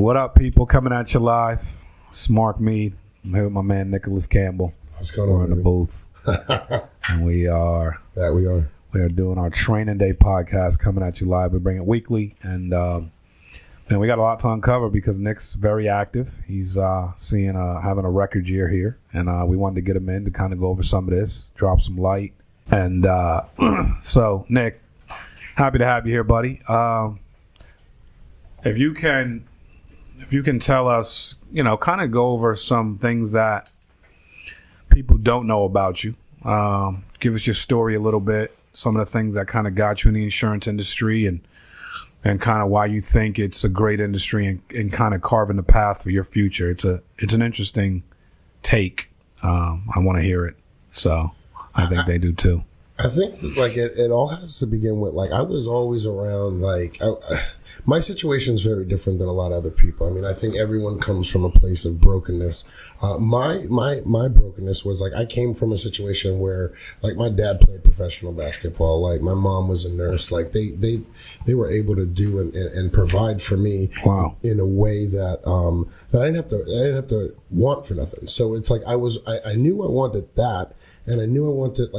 What up, people? Coming at you live. Smart Mead. I'm here with my man Nicholas Campbell. What's going on? We're in the booth, and we are doing our training day podcast. Coming at you live. We bring it weekly, and we got a lot to uncover because Nick's very active. He's having a record year here, and we wanted to get him in to kind of go over some of this, drop some light, and so Nick, happy to have you here, buddy. If you can tell us, kind of go over some things that people don't know about you. Give us your story a little bit, some of the things that kind of got you in the insurance industry and kind of why you think it's a great industry and kind of carving the path for your future. It's an interesting take. I want to hear it. So I think they do too. I think it all has to begin with I was always around my situation is very different than a lot of other people. I mean, I think everyone comes from a place of brokenness. My brokenness was I came from a situation where my dad played professional basketball. My mom was a nurse. They were able to do and provide for me. Wow. in a way that I didn't have to want for nothing. So it's I knew I wanted that, and I knew I wanted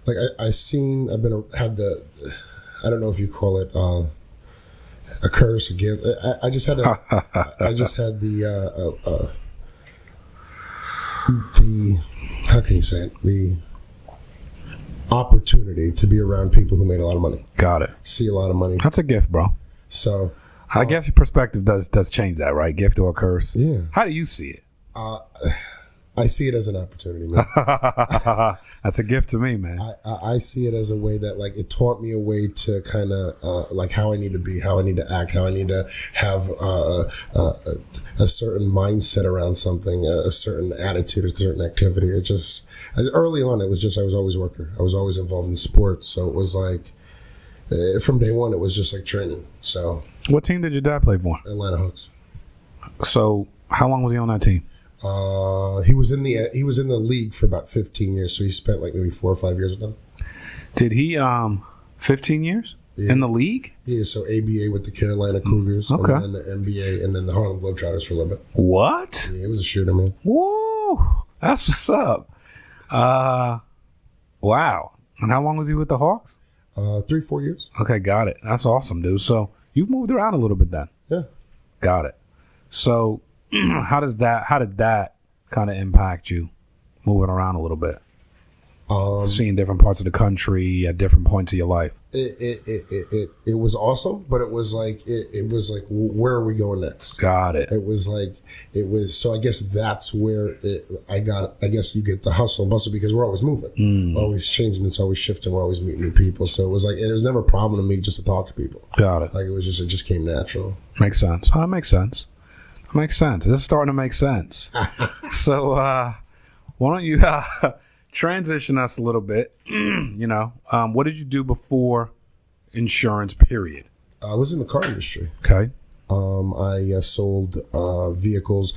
I don't know if you call it a curse, a gift. I just had the how can you say it? The opportunity to be around people who made a lot of money. Got it. See a lot of money. That's a gift, bro. So I guess your perspective does change that, right? Gift or a curse. Yeah. How do you see it? I see it as an opportunity, man. That's a gift to me, man. I see it as a way that it taught me a way to kind of how I need to be, how I need to act, how I need to have a certain mindset around something, a certain attitude, a certain activity. Early on, I was always a worker. I was always involved in sports. So it was from day one, it was just training. So what team did your dad play for? Atlanta Hawks. So how long was he on that team? He was in the league for about 15 years, so he spent maybe 4 or 5 years with them. Did he 15 years in the league? Yeah, so ABA with the Carolina Cougars, okay, and then the NBA, and then the Harlem Globetrotters for a little bit. What? Yeah, he was a shooter, man. Whoa, that's what's up. Wow. And how long was he with the Hawks? 3-4 years. Okay, got it. That's awesome, dude. So you've moved around a little bit then. Yeah. Got it. So how did that kind of impact you moving around a little bit? Seeing different parts of the country at different points of your life. It was awesome, but it was where are we going next? Got it. It was so I guess that's where I guess you get the hustle and bustle because we're always moving. We're always changing, it's always shifting, we're always meeting new people. So it was never a problem to me just to talk to people. Got it. It just came natural. Makes sense. That makes sense. Makes sense. This is starting to make sense. So why don't you transition us a little bit? What did you do before insurance, period? I was in the car industry. Okay. I sold vehicles.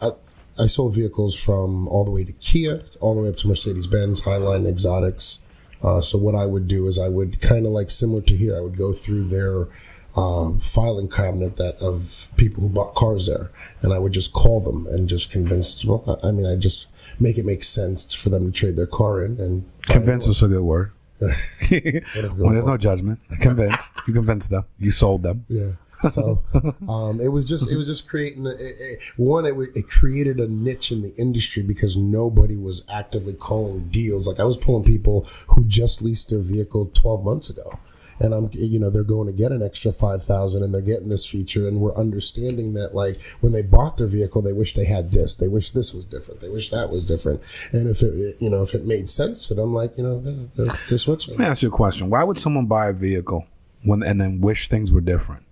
I sold vehicles from all the way to Kia, all the way up to Mercedes-Benz, Highline, Exotics. So what I would do is I would kind of similar to here, I would go through their filing cabinet of people who bought cars there, and I would just call them and just convince. I just make sense for them to trade their car in and convince is a good word. There's no judgment. Convinced. You convinced them. You sold them. Yeah. So it was just creating it created a niche in the industry because nobody was actively calling deals. I was pulling people who just leased their vehicle 12 months ago. And they're going to get an extra $5,000 and they're getting this feature, and we're understanding that when they bought their vehicle, they wish they had this, they wish this was different, they wish that was different, and if it made sense to them, they're switching. Let me ask you a question: why would someone buy a vehicle and then wish things were different?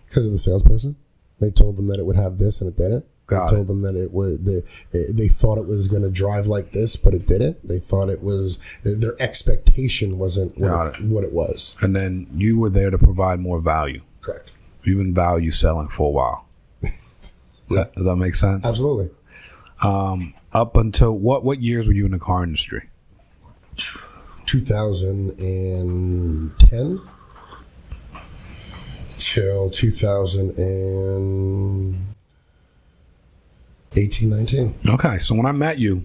Because of the salesperson. They told them that it would have this and it didn't. They told them that it would. They thought it was going to drive like this, but it didn't. They thought it was. Their expectation wasn't what it was. And then you were there to provide more value. Correct. You've been value selling for a while. Does that make sense? Absolutely. Up until what years were you in the car industry? 2010. till 2018, 19. Okay, so when I met you,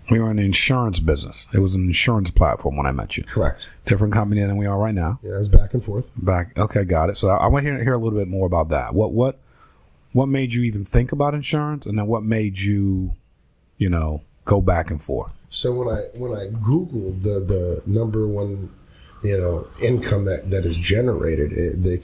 we were in the insurance business. It was an insurance platform when I met you. Correct. Different company than we are right now. Yeah, it was back and forth. Okay, got it. So I want to hear a little bit more about that. What made you even think about insurance, and then what made you, go back and forth? So when I Googled the number one, income that is generated,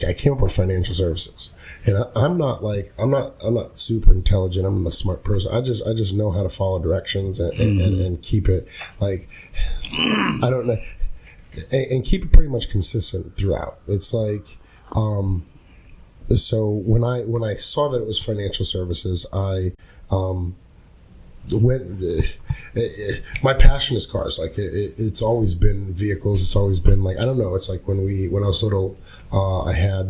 I came up with financial services. And I'm not super intelligent. I'm a smart person. I just know how to follow directions and keep it like, I don't know, and keep it pretty much consistent throughout. It's like, so when I saw that it was financial services, I my passion is cars. Like it's always been vehicles. It's always been like, I don't know. It's like when I was little, I had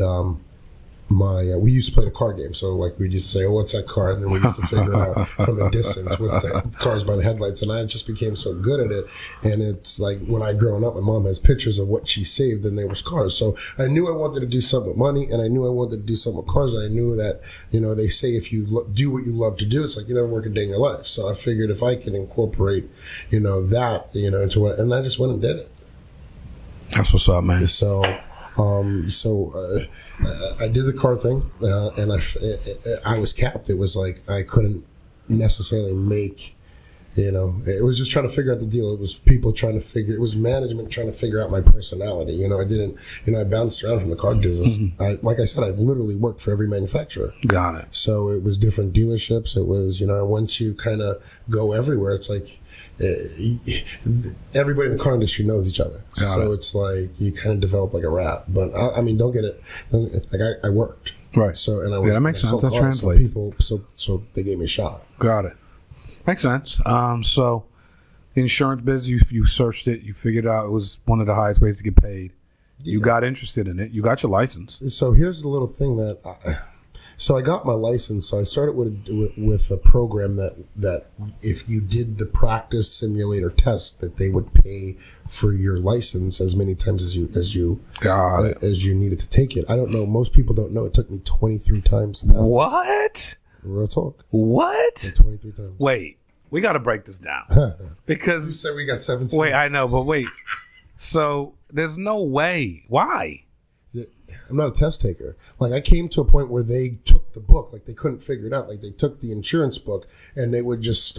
we used to play the car game. So like we used to say, oh, what's that car? And then we used to figure it out from a distance with the cars by the headlights. And I just became so good at it. And it's like when I grown up, my mom has pictures of what she saved, and they was cars. So I knew I wanted to do something with money, and I knew I wanted to do something with cars. And I knew that, they say if you do what you love to do, it's like you never work a day in your life. So I figured if I could incorporate, that, into what, and I just went and did it. That's what's up, man. So I did the car thing, and I was capped. It was like I couldn't necessarily make, it was just trying to figure out the deal. It was people trying to it was management trying to figure out my personality. I didn't, I bounced around from the car business. Mm-hmm. Like I said, I've literally worked for every manufacturer. Got it. So it was different dealerships. It was, once you kind of go everywhere, it's like, everybody in the car industry knows each other. So it's like you kind of develop like a rap. But I mean, don't get it. Like I worked. Right. So and I that makes sense. That translates. People, so they gave me a shot. Got it. Makes sense. So the insurance business, you searched it. You figured out it was one of the highest ways to get paid. You got interested in it. You got your license. So here's the little thing that. So I got my license. So I started with a program that if you did the practice simulator test, that they would pay for your license as many times as you needed to take it. I don't know. Most people don't know. It took me 23 times to pass. What? Real talk. What? 23 times. Wait, we got to break this down because you said we got 17. Wait, I know, but wait. So there's no way. Why? I'm not a test taker. Like I came to a point where they took the book, like they couldn't figure it out. Like they took the insurance book and they would just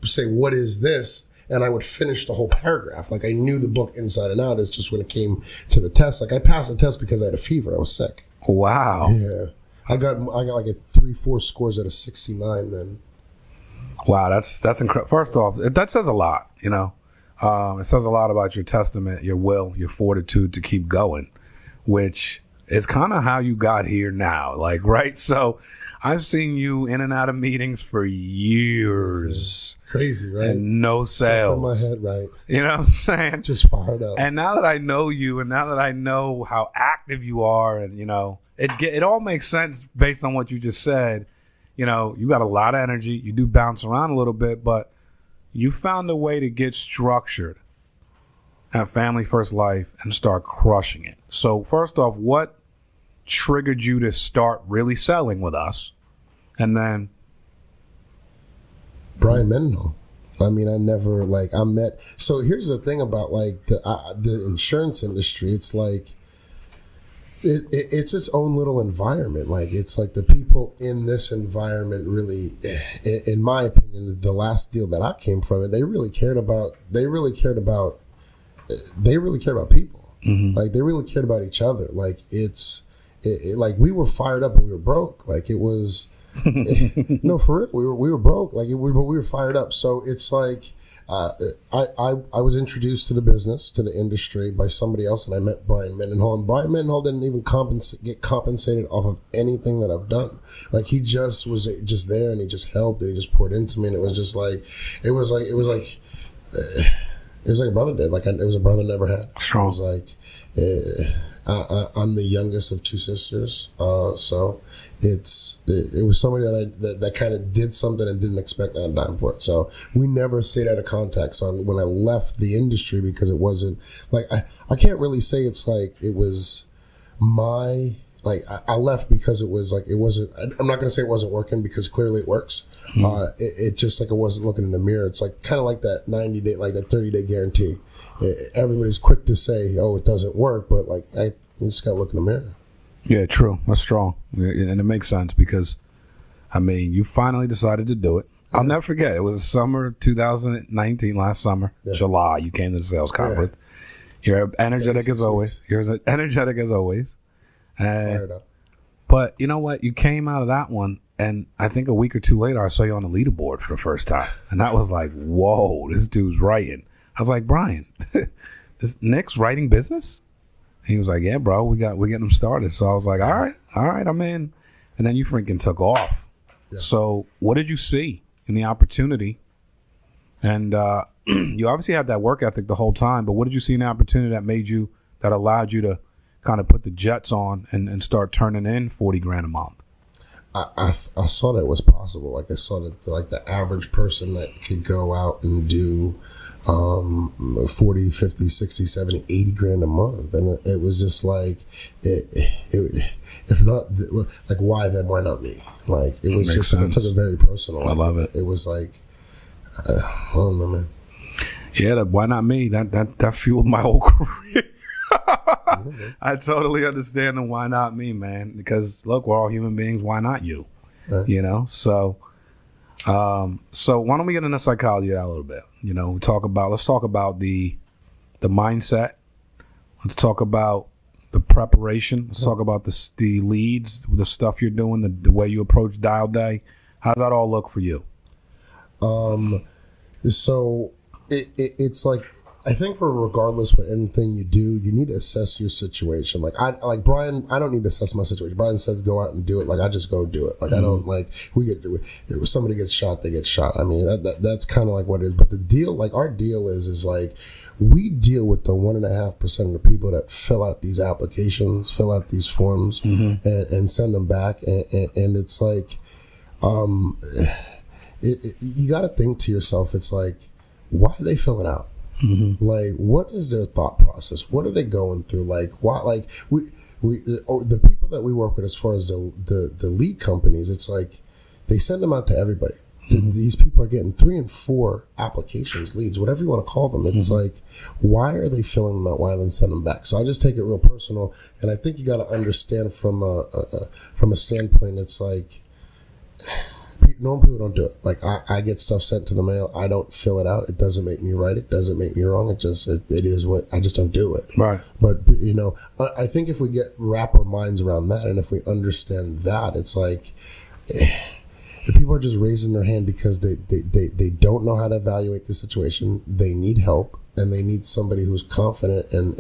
say, what is this? And I would finish the whole paragraph. Like I knew the book inside and out. It's just when it came to the test. Like I passed the test because I had a fever. I was sick. Wow. Yeah. I got like a 3-4 scores out of 69 then. Wow. That's incredible. First off, that says a lot, it says a lot about your testament, your will, your fortitude to keep going, which is kind of how you got here now. Like, right? So I've seen you in and out of meetings for years. Crazy, right? And no sales. In my head, right. You know what I'm saying? Just fired up. And now that I know you and now that I know how active you are and, it all makes sense based on what you just said. You got a lot of energy. You do bounce around a little bit, but you found a way to get structured, have family first life, and start crushing it. So first off, what triggered you to start really selling with us? And then Brian Mendenhall. I mean, I met. So here's the thing about like the insurance industry. It's like it's its own little environment. Like it's like the people in this environment really, in my opinion, the last deal that I came from, they really cared about people. Mm-hmm. Like they really cared about each other. Like like we were fired up, but we were broke. Like it was, no, for real. We were broke. Like but we were fired up. So it's like, I was introduced to the business, to the industry by somebody else, and I met Brian Mendenhall. And Brian Mendenhall didn't even get compensated off of anything that I've done. Like he just was just there, and he just helped, and he just poured into me, and it was just like it was like a brother did. Like it was a brother never had. Strong. It was like I'm the youngest of two sisters, so it was somebody that kind of did something and didn't expect a dime for it. So we never stayed out of contact. So when I left the industry, because it wasn't like I can't really say it's like it was my like I left because it was like, it wasn't, I'm not going to say it wasn't working because clearly it works. It just like, I wasn't looking in the mirror. It's like kind of like that 90-day, like that 30-day guarantee. Everybody's quick to say, oh, it doesn't work, but like you just got to look in the mirror. Yeah, true. That's strong. And it makes sense because, I mean, you finally decided to do it. I'll never forget. It was summer 2019, last summer, July. You came to the sales conference. You're energetic as always. You're energetic as always. Fired up. But you know what? You came out of that one, and I think a week or two later, I saw you on the leaderboard for the first time. And that was like, whoa, this dude's writing. I was like, Brian, this Nick's writing business? He was like, yeah, bro, we're getting them started. So I was like, all right, I'm in. And then you freaking took off. Yeah. So what did you see in the opportunity? And you obviously had that work ethic the whole time, but what did you see in the opportunity that allowed you to kind of put the jets on and start turning in $40,000 a month? I saw that it was possible. Like I saw that like the average person that could go out and do 40, 50, 60, 70, 80 grand a month. And it was just like, if not, like why then, why not me? Like it was just, I took it very personal. I love it. It was like, I don't know, man. Yeah, why not me? That fueled my whole career. I totally understand the why not me, man. Because look, we're all human beings. Why not you? Right. You know. So why don't we get into psychology a little bit? You know, let's talk about the mindset. Let's talk about the preparation. Let's talk about the leads, the stuff you're doing, the way you approach dial day. How's that all look for you? So it's like, I think regardless what anything you do, you need to assess your situation. Like Brian, I don't need to assess my situation. Brian said go out and do it. Like I just go do it. Like I don't like if somebody gets shot, they get shot. I mean that's kind of like what it is. But the deal, like our deal is like we deal with the 1.5% of the people that fill out these applications, fill out these forms, and send them back. And it's like, you got to think to yourself. It's like, why do they fill it out? Like, what is their thought process? What are they going through? Like, why? Like, the people that we work with, as far as the lead companies, it's like they send them out to everybody. These people are getting 3 and 4 applications, leads, whatever you want to call them. It's like, why are they filling them out? Why then send them back? So I just take it real personal, and I think you got to understand from a standpoint. It's like, normal people don't do it. Like I get stuff sent to the mail. I don't fill it out. It doesn't make me right. It doesn't make me wrong. It is what, I just don't do it. Right. But you know, I think if we wrap our minds around that, and if we understand that, it's like, if people are just raising their hand because they don't know how to evaluate the situation, they need help, and they need somebody who's confident and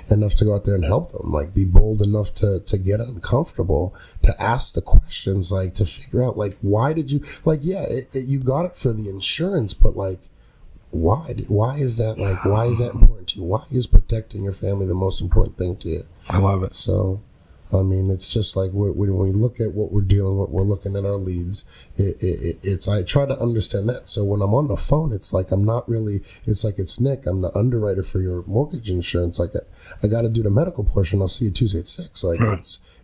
enough to go out there and help them. Like, be bold enough to get uncomfortable, to ask the questions, like to figure out, like, why did you, like, you got it for the insurance, but like, why is that, like, why is that important to you? Why is protecting your family the most important thing to you? I love it. So, I mean, it's just like when we look at what we're dealing with, we're looking at our leads. It's I try to understand that. So when I'm on the phone, it's like I'm not really. It's like, it's Nick. I'm the underwriter for your mortgage insurance. Like I got to do the medical portion. I'll see you Tuesday at 6. Like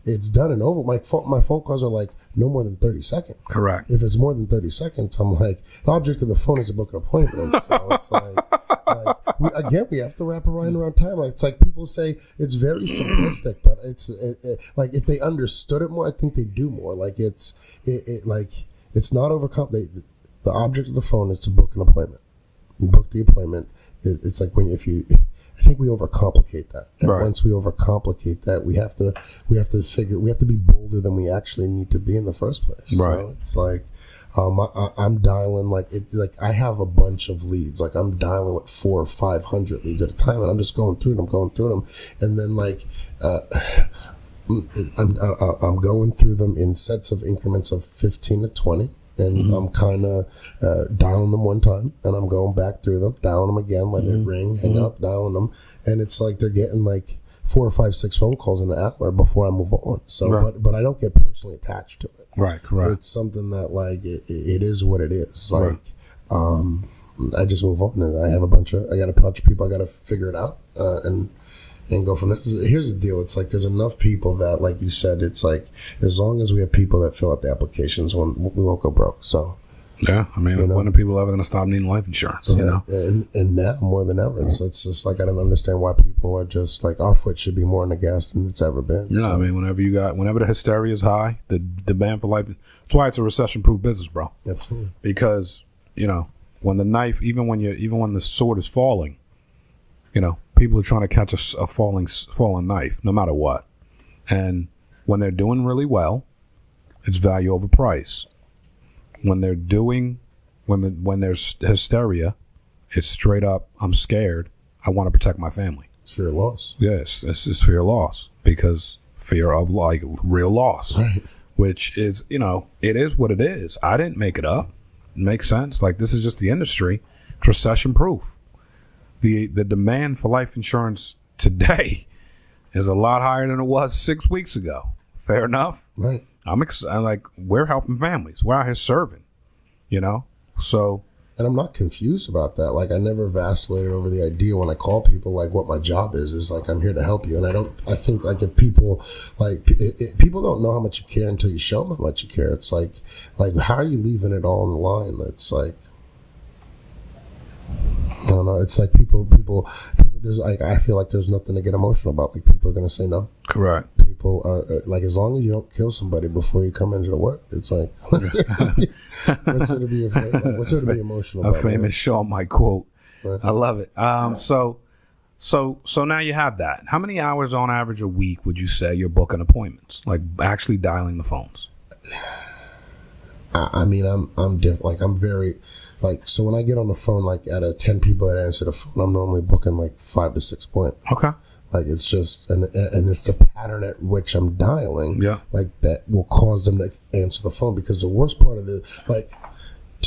it's done and over. My phone calls are like no more than 30 seconds. Correct. If it's more than 30 seconds, I'm like, the object of the phone is to book an appointment. So it's like we have to wrap around time. Like, it's like people say it's very simplistic, but it's like if they understood it more, I think they do more. Like it's not overcome. The object of the phone is to book an appointment. You book the appointment. It's like I think we overcomplicate that. And once we overcomplicate that, we have to be bolder than we actually need to be in the first place. Right. So it's like, I'm dialing like I have a bunch of leads. Like I'm dialing with 400 or 500 leads at a time, and I'm just going through them, and then like I'm going through them in sets of increments of 15 to 20. And I'm kind of dialing them one time, and I'm going back through them, dialing them again, letting it ring, hang up, dialing them, and it's like they're getting like 4 or 5, 6 phone calls in an hour before I move on. So, but I don't get personally attached to it. Right, correct. It's something that like it is what it is. Like, I just move on, and I got a bunch of people. I got to figure it out, and and go from there. Here's the deal. It's like there's enough people that, like you said, it's like as long as we have people that fill out the applications, we won't go broke. So yeah, I mean, when are people ever going to stop needing life insurance? You know, and now more than ever, it's just like I don't understand why people are just like our foot should be more on the gas than it's ever been. Yeah, I mean, whenever the hysteria is high, the demand for life. That's why it's a recession-proof business, bro. Absolutely. Because when the knife, even when the sword is falling, people are trying to catch a falling knife, no matter what. And when they're doing really well, it's value over price. When there's hysteria, it's straight up, I'm scared. I want to protect my family. It's fear of loss. Yes, it's fear of loss, because fear of like real loss, right. Which is, it is what it is. I didn't make it up. It makes sense. Like, this is just the industry. It's recession proof. The demand for life insurance today is a lot higher than it was 6 weeks ago. Fair enough. Right. I'm like, we're helping families. We're out here serving, so. And I'm not confused about that. Like, I never vacillated over the idea when I call people, like, what my job is like, I'm here to help you. And I think like if people, like, people don't know how much you care until you show them how much you care. It's like, how are you leaving it all on the line? It's like, I don't know. It's like people. There's like, I feel like there's nothing to get emotional about. Like, people are going to say no. Correct. People are like, as long as you don't kill somebody before you come into the work, it's like, what's there to be emotional about? A famous Shaw Mike quote. Right. I love it. So now you have that. How many hours on average a week would you say you're booking appointments? Like, actually dialing the phones? I mean, I'm different. Like, I'm very. Like, so when I get on the phone, like, out of 10 people that answer the phone, I'm normally booking like 5 to 6 points. Okay. Like, it's just, and it's the pattern at which I'm dialing. Yeah. Like, that will cause them to answer the phone, because the worst part of the, like,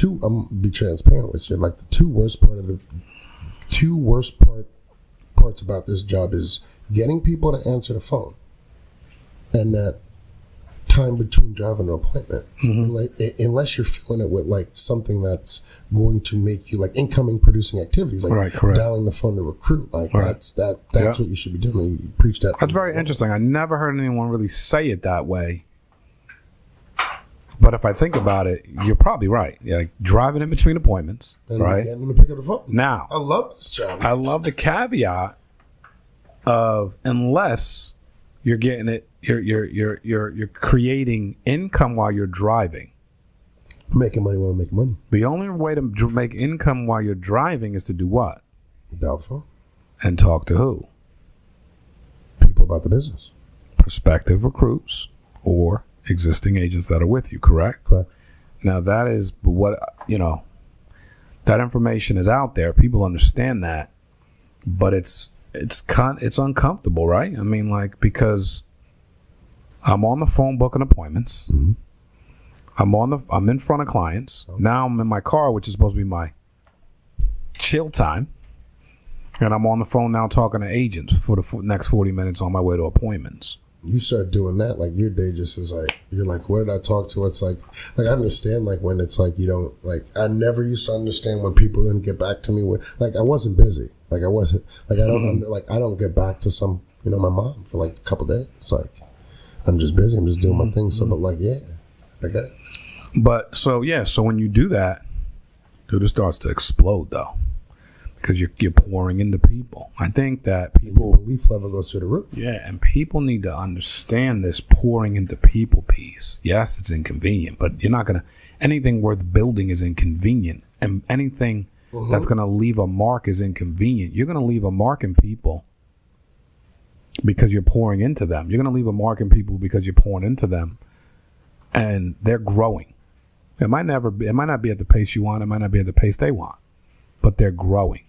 I'm gonna be transparent with you. Like, the two worst parts about this job is getting people to answer the phone, and that time between driving an appointment. Mm-hmm. Like, unless you're filling it with like something that's going to make you like incoming producing activities, like right, dialing the phone to recruit. Like, right. that's what you should be doing. You preach that. That's very interesting. I never heard anyone really say it that way. But if I think about it, you're probably right. Yeah, like driving in between appointments, and right? getting them to pick up the phone. Now, I love this job. I love the caveat of, unless you're getting it, you're creating income while you're driving. Making money while I'm making money. The only way to make income while you're driving is to do what? Dial the phone. And talk to who? People about the business. Prospective recruits or existing agents that are with you, correct? Correct. Now, that is what, that information is out there. People understand that, but it's uncomfortable, right? I mean, like, because I'm on the phone booking appointments. Mm-hmm. I'm in front of clients. Okay. Now I'm in my car, which is supposed to be my chill time. And I'm on the phone now talking to agents for the next 40 minutes on my way to appointments. You start doing that, like, your day just is like, you're like, what did I talk to? It's like I understand, like, when it's like you don't, like, I never used to understand when people didn't get back to me with, like, I wasn't busy. Like, I wasn't, like, I don't, I don't get back to some, my mom for like a couple days. It's like, I'm just busy. I'm just doing my thing. So, but like, yeah, I get it. But so when you do that, dude, it starts to explode though, because you're pouring into people. I think that people, your belief level goes through the roof. Yeah, and people need to understand this pouring into people piece. Yes, it's inconvenient, but you're not gonna. Anything worth building is inconvenient, and anything that's gonna leave a mark is inconvenient. You're gonna leave a mark in people because you're pouring into them. You're gonna leave a mark in people because you're pouring into them, and they're growing. It might not be at the pace you want. It might not be at the pace they want, but they're growing.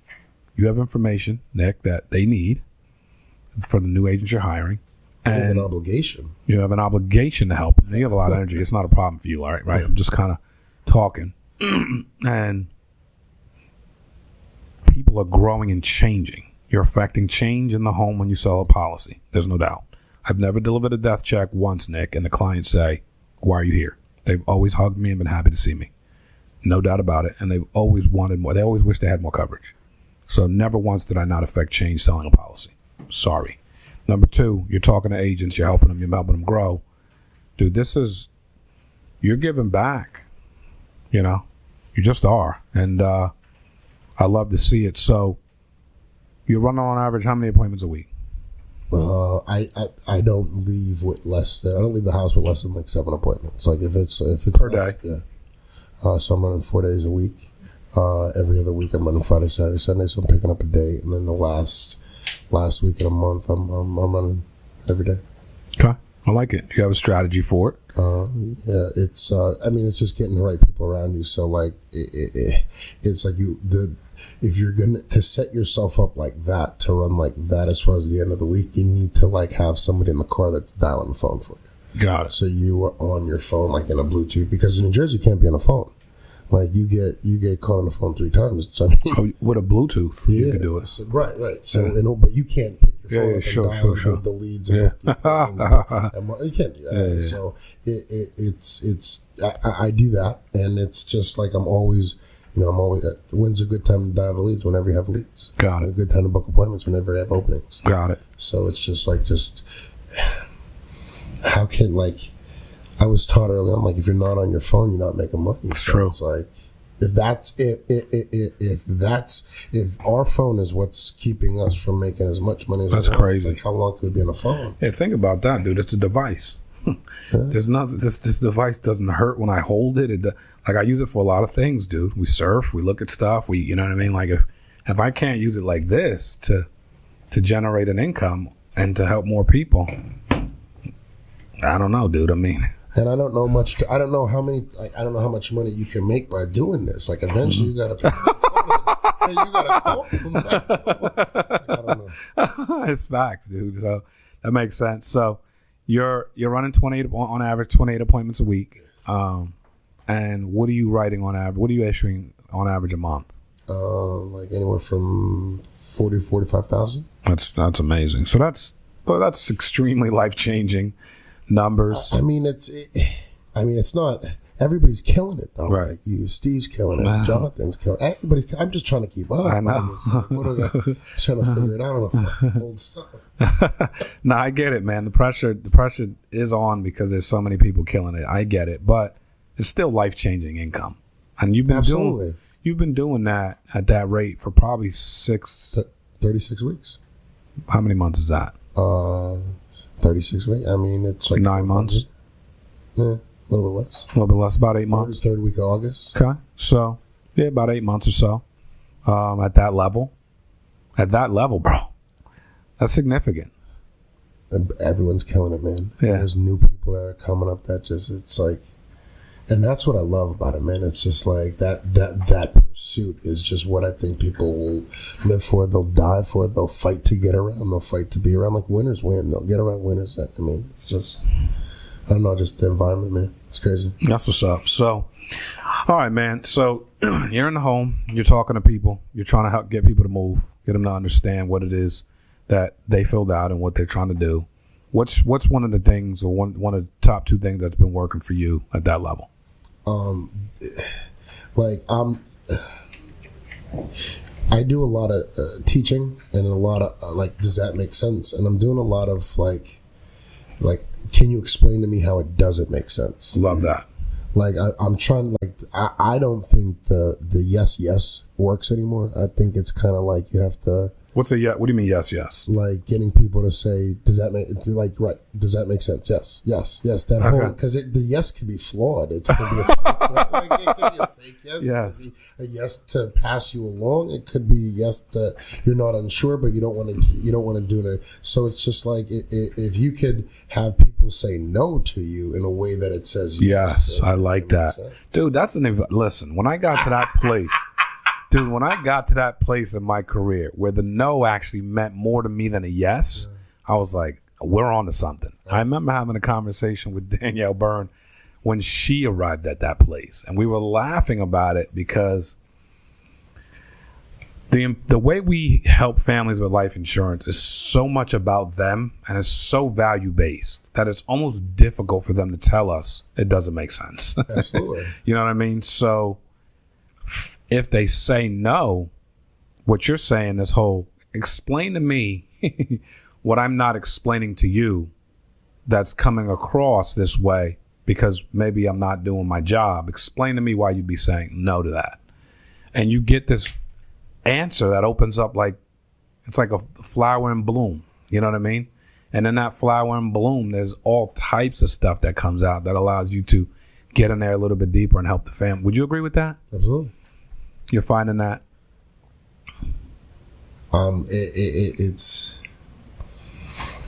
You have information, Nick, that they need for the new agents you're hiring. And you have an obligation. You have an obligation to help them. You have a lot of energy. It's not a problem for you, all right? Right? I'm just kind of talking. And people are growing and changing. You're affecting change in the home when you sell a policy. There's no doubt. I've never delivered a death check once, Nick, and the clients say, why are you here? They've always hugged me and been happy to see me. No doubt about it. And they've always wanted more. They always wish they had more coverage. So never once did I not affect change selling a policy. Sorry. Number two, you're talking to agents, you're helping them grow. Dude, you're giving back. You know, you just are. And I love to see it. So you're running on average how many appointments a week? I don't leave I don't leave the house with less than like 7 appointments. Like if it's per less, day. Yeah. So I'm running 4 days a week. Every other week I'm running Friday, Saturday, Sunday. So I'm picking up a day, and then the last week of the month I'm running every day. Okay, I like it. You have a strategy for it. Yeah, it's it's just getting the right people around you. So like it's like if you're gonna to set yourself up like that, to run like that as far as the end of the week, you need to like have somebody in the car that's dialing the phone for you. Got it. So you are on your phone like in a Bluetooth, because in New Jersey you can't be on the phone. Like you get caught on the phone 3 times. So, with a Bluetooth, you can do it. So, right. So but you can't pick your phone up and dial the leads. And you can't do that. Yeah. So I do that, and it's just like I'm always. When's a good time to dial the leads? Whenever you have leads. Got it. A good time to book appointments whenever you have openings. Got it. So it's just how can, like, I was taught early on, like, if you're not on your phone, you're not making money. It's true. It's like, if our phone is what's keeping us from making as much money as that's we want, crazy. it's like, how long could we be on the phone? Yeah, think about that, dude. It's a device. There's nothing. This device doesn't hurt when I hold it. Like I use it for a lot of things, dude. We surf, we look at stuff. You know what I mean? Like if I can't use it like this to generate an income and to help more people, I don't know, dude. I mean, and I don't know much. I don't know how much money you can make by doing this. Like eventually, you gotta. You gotta call them. I don't know. It's facts, dude. So that makes sense. So. You're running 28 on average, 28 appointments a week, and what are you writing on average? What are you issuing on average a month? Like anywhere from 40 to 45,000. That's amazing. So that's extremely life changing numbers. I mean, it's not. Everybody's killing it though. Right. Like Steve's killing it. Jonathan's killing it. I'm just trying to keep up. I know. Trying to figure it out on old stuff. No, I get it, man. The pressure is on because there's so many people killing it. I get it, but it's still life changing income, and you've been doing that at that rate for probably 36 weeks. How many months is that? 36 weeks. I mean, it's like 9 months. Yeah. A little bit less. A little bit less, about 8 months. Third week of August. Okay. So, yeah, about 8 months or so. At that level. At that level, bro. That's significant. And everyone's killing it, man. Yeah. There's new people that are coming up that it's like, and that's what I love about it, man. It's just like that pursuit is just what I think people will live for. They'll die for it. They'll fight to get around. They'll fight to be around. Like winners win. They'll get around winners. I mean, it's just... I don't know, just the environment, man. It's crazy. That's what's up. So, all right, man. So, you're in the home. You're talking to people. You're trying to help get people to move, get them to understand what it is that they filled out and what they're trying to do. What's one of the things, or one of the top 2 things that's been working for you at that level? I do a lot of teaching and a lot of does that make sense? And I'm doing a lot of like. Can you explain to me how it doesn't make sense? Love that. Like I'm trying. Like I don't think the yes works anymore. I think it's kind of like you have to. What do you mean yes? Like getting people to say, does that make Does that make sense? Yes. That whole, because the yes can be flawed. It could be a fake yes. Yes. It could be a yes to pass you along. It could be a yes that you're not unsure, but you don't want to do it. So it's just like if you could have people say no to you in a way that it says yes. I like that, dude. Listen. When I got to that place. Dude, when I got to that place in my career where the no actually meant more to me than a yes, I was like, we're on to something. I remember having a conversation with Danielle Byrne when she arrived at that place. And we were laughing about it because the way we help families with life insurance is so much about them and it's so value-based that it's almost difficult for them to tell us it doesn't make sense. Absolutely. You know what I mean? So if they say no, what you're saying, this whole explain to me what I'm not explaining to you that's coming across this way because maybe I'm not doing my job. Explain to me why you'd be saying no to that. And you get this answer that opens up like, it's like a flower in bloom. You know what I mean? And in that flower in bloom, there's all types of stuff that comes out that allows you to get in there a little bit deeper and help the family. Would you agree with that? Absolutely. You're finding that? It's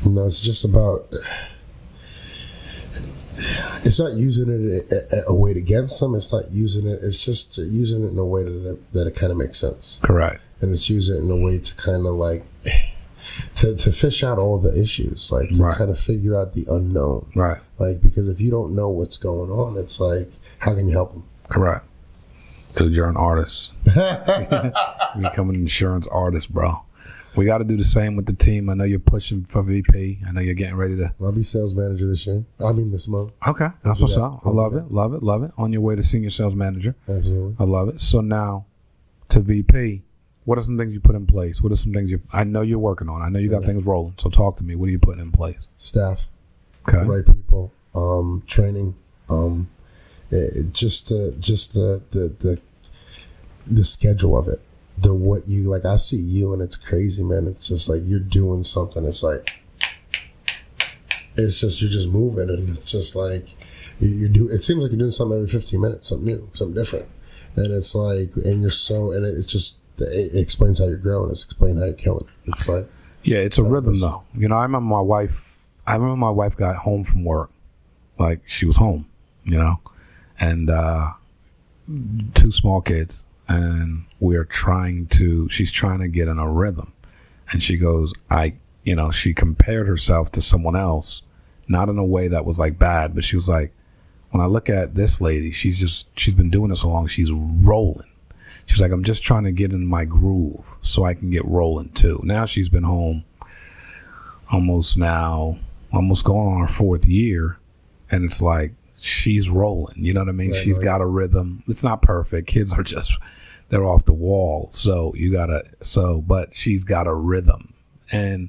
it's just about. It's not using it a way against them. It's not using it. It's just using it in a way that it kind of makes sense. Correct. And it's using it in a way to kind of like to fish out all the issues, like to kind of figure out the unknown. Right. Like, because if you don't know what's going on, it's like, how can you help them? Correct. Dude, you're an artist. You become an insurance artist, bro. We got to do the same with the team. I know you're pushing for VP. I know you're getting ready to. I'll be sales manager this year. This month. Okay, that's what's up. I love it, love it, love it. On your way to senior sales manager. Absolutely. I love it. So now, to VP, what are some things you put in place? What are some things I know you're working on? I know you got things rolling. So talk to me. What are you putting in place? Staff. Okay. Right people. Training. Just the schedule of it. What you like, I see you and it's crazy, man. It's just like you're doing something. It's like you're just moving, and it's just like it seems like you're doing something every 15 minutes, something new, something different, and it's like, and it's just it explains how you're growing. It's explaining how you're killing it. It's like, yeah, it's a rhythm though. You know, I remember my wife got home from work, like she was home, you know, and 2 small kids. And she's trying to get in a rhythm. And she goes, she compared herself to someone else, not in a way that was like bad, but she was like, when I look at this lady, she's been doing this so long, she's rolling. She's like, I'm just trying to get in my groove so I can get rolling too. Now she's been home almost going on her 4th year. And it's like, she's rolling. You know what I mean? She's got a rhythm. It's not perfect. Kids are they're off the wall. But she's got a rhythm. And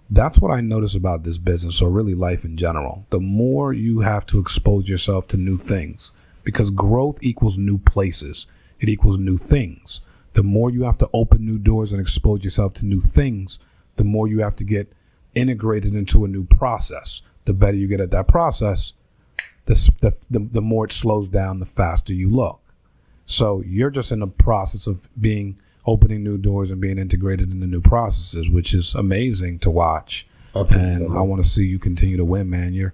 that's what I notice about this business, or really life in general. The more you have to expose yourself to new things, because growth equals new places. It equals new things. The more you have to open new doors and expose yourself to new things, the more you have to get integrated into a new process. The better you get at that process, the more it slows down, the faster you look. So you're just in the process of opening new doors and being integrated into new processes, which is amazing to watch. And I want to see you continue to win, man. You're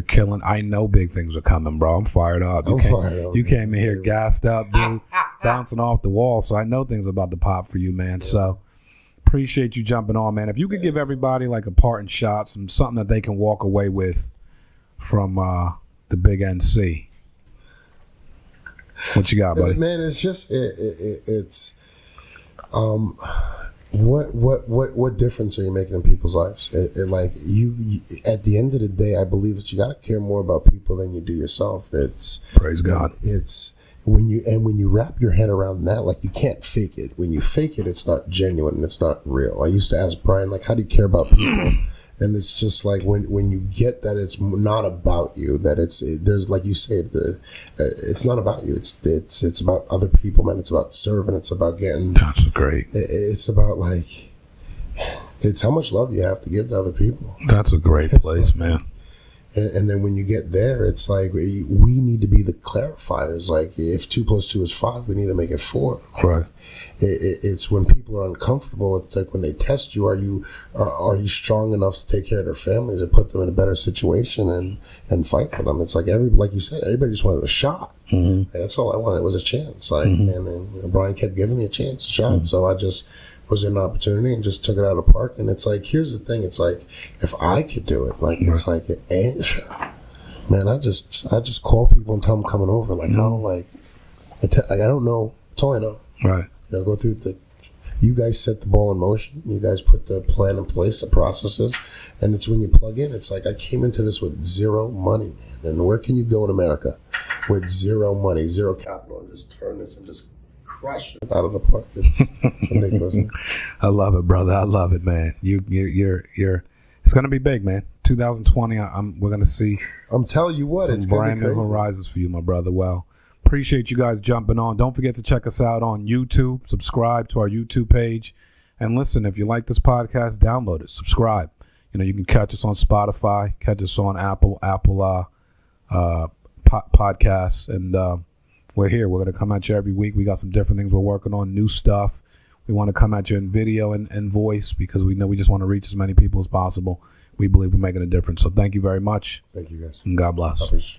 killing. I know big things are coming, bro. I'm fired up. You came in here gassed up, dude, bouncing off the wall. So I know things are about to pop for you, man. Yeah. So appreciate you jumping on, man. If you could give everybody like a parting shot, something that they can walk away with from the big NC. What you got, buddy? Man, it's just it's what difference are you making in people's lives? Like you at the end of the day, I believe that you got to care more about people than you do yourself. It's praise God. It's when you wrap your head around that, like you can't fake it. When you fake it, it's not genuine and it's not real. I used to ask Brian, like, how do you care about people? And it's just like when you get that it's not about you, that there's like you say, it's not about you. It's about other people, man. It's about serving. It's about getting. That's great. It's about like, it's how much love you have to give to other people. That's a great place, man. And then when you get there, it's like we need to be the clarifiers. Like if 2 + 2 is 5, we need to make it 4. Right. It's when people are uncomfortable. It's like when they test you, are you strong enough to take care of their families and put them in a better situation and fight for them? It's like like you said, everybody just wanted a shot. Mm-hmm. That's all I wanted was a chance. Like and Brian kept giving me a shot. Mm-hmm. So I just was an opportunity and just took it out of the park. And it's like, here's the thing. It's like, if I could do it, like, it's like, man, I just call people and tell them coming over. Like, how, like, I don't know. That's all I know. Right. You know, go through you guys set the ball in motion. You guys put the plan in place, the processes. And it's when you plug in, it's like, I came into this with 0 money, man. And where can you go in America with 0 money, 0 capital, and just turn this and just crush it out of the park. It's ridiculous. I love it, brother. I love it, man. You're. It's gonna be big, man. 2020. We're gonna see. I'm telling you what, it's brand new horizons for you, my brother. Well, appreciate you guys jumping on. Don't forget to check us out on YouTube. Subscribe to our YouTube page, and listen. If you like this podcast, download it. Subscribe. You know, you can catch us on Spotify, catch us on Apple podcasts, and we're here. We're gonna come at you every week. We got some different things we're working on, new stuff. We want to come at you in video and voice because we know we just want to reach as many people as possible. We believe we're making a difference. So thank you very much. Thank you, guys. And God bless.